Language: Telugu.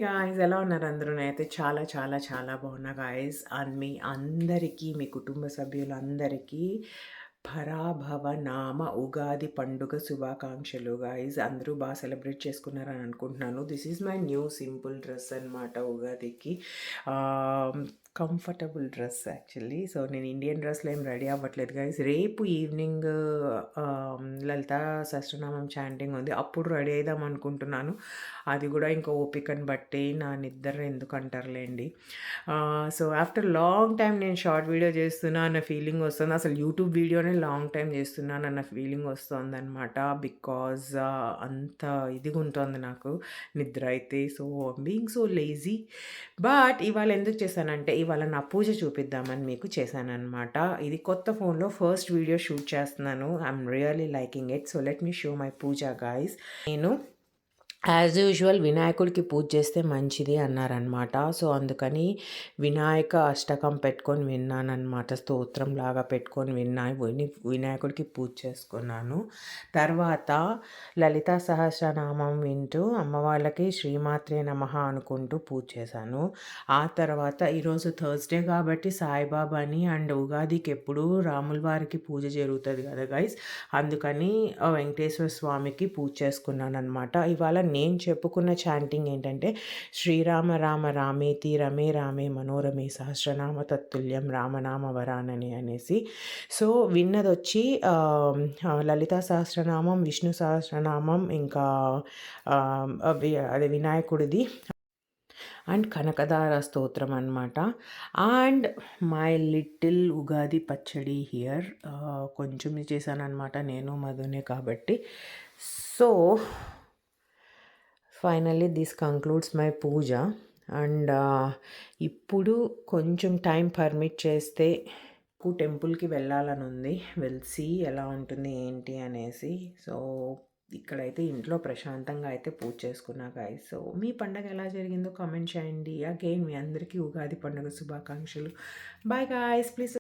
గాయ్స్ ఎలా ఉన్నారు అందరూ? నేనైతే చాలా చాలా చాలా బాగున్నా గాయ్స్. అండ్ మీ అందరికీ, మీ కుటుంబ సభ్యులందరికీ పరాభవ నామ ఉగాది పండుగ శుభాకాంక్షలు గాయ్స్. అందరూ బాగా సెలబ్రేట్ చేసుకున్నారని అనుకుంటున్నాను. This is my new simple dress అనమాట ఉగాదికి. Comfortable dress actually. సో నేను ఇండియన్ డ్రెస్లో ఏం రెడీ అవ్వట్లేదు గైస్. రేపు ఈవినింగ్ లలితా సహస్రనామం చాంటింగ్ ఉంది, అప్పుడు రెడీ అయిదాం అనుకుంటున్నాను. అది కూడా ఇంకా ఓపికని బట్టి, నా నిద్ర ఎందుకు అంటారులేండి. సో ఆఫ్టర్ లాంగ్ టైం నేను షార్ట్ వీడియో చేస్తున్నా అన్న ఫీలింగ్ వస్తుంది. అసలు యూట్యూబ్ వీడియోనే లాంగ్ టైం చేస్తున్నాను అన్న ఫీలింగ్ వస్తుంది అనమాట. బికాజ్ అంత ఇదిగా ఉంటుంది నాకు నిద్ర అయితే. So being so lazy. But ఇవాళ ఎందుకు చేశానంటే, ఇవాళ నా పూజ చూపిద్దామని మీకు చేశాననమాట. ఇది కొత్త ఫోన్లో ఫస్ట్ వీడియో షూట్ చేస్తున్నాను. I'm really liking it. So let me show my puja guys. నేను యాజ్ యూజువల్ వినాయకుడికి పూజ చేస్తే మంచిది అన్నారనమాట. సో అందుకని వినాయక అష్టకం పెట్టుకొని విన్నానమాట. స్తోత్రం లాగా పెట్టుకొని వినాయకుడికి పూజ చేసుకున్నాను. తర్వాత లలితా సహస్రనామం వింటూ అమ్మవాళ్ళకి శ్రీమాత్రే నమః అనుకుంటూ పూజ చేశాను. ఆ తర్వాత ఈరోజు థర్స్డే కాబట్టి సాయిబాబాని అండ్ ఉగాదికి ఎప్పుడు రాముల వారికి పూజ జరుగుతుంది కదా గైస్. అందుకని వెంకటేశ్వర స్వామికి పూజ చేసుకున్నాను అనమాట. ఇవాళ నేను చెప్పుకున్న చాంటింగ్ ఏంటంటే, శ్రీరామ రామ రామేతి రమే రామే మనోరమే సహస్రనామ తత్తుల్యం రామనామ వరానని అనేసి. సో విన్నది వచ్చి లలితా సహస్రనామం, విష్ణు సహస్రనామం, ఇంకా అదే వినాయకుడిది అండ్ కనకదార స్తోత్రం అనమాట. అండ్ మై లిటిల్ ఉగాది పచ్చడి హియర్. కొంచెం చేశాను అనమాట, నేను మధునే కాబట్టి. So finally this concludes my puja. And ఇప్పుడు కొంచెం టైం పర్మిట్ చేస్తే టెంపుల్కి వెళ్ళాలని ఉంది. వెల్సి ఎలా ఉంటుంది ఏంటి అనేసి. సో ఇక్కడైతే ఇంట్లో ప్రశాంతంగా అయితే పూజ చేసుకున్నా గాయస్. సో మీ పండగ ఎలా జరిగిందో కామెంట్ చేయండి. అగైన్ మీ అందరికీ ఉగాది పండుగ శుభాకాంక్షలు. Bye guys. ప్లీజ్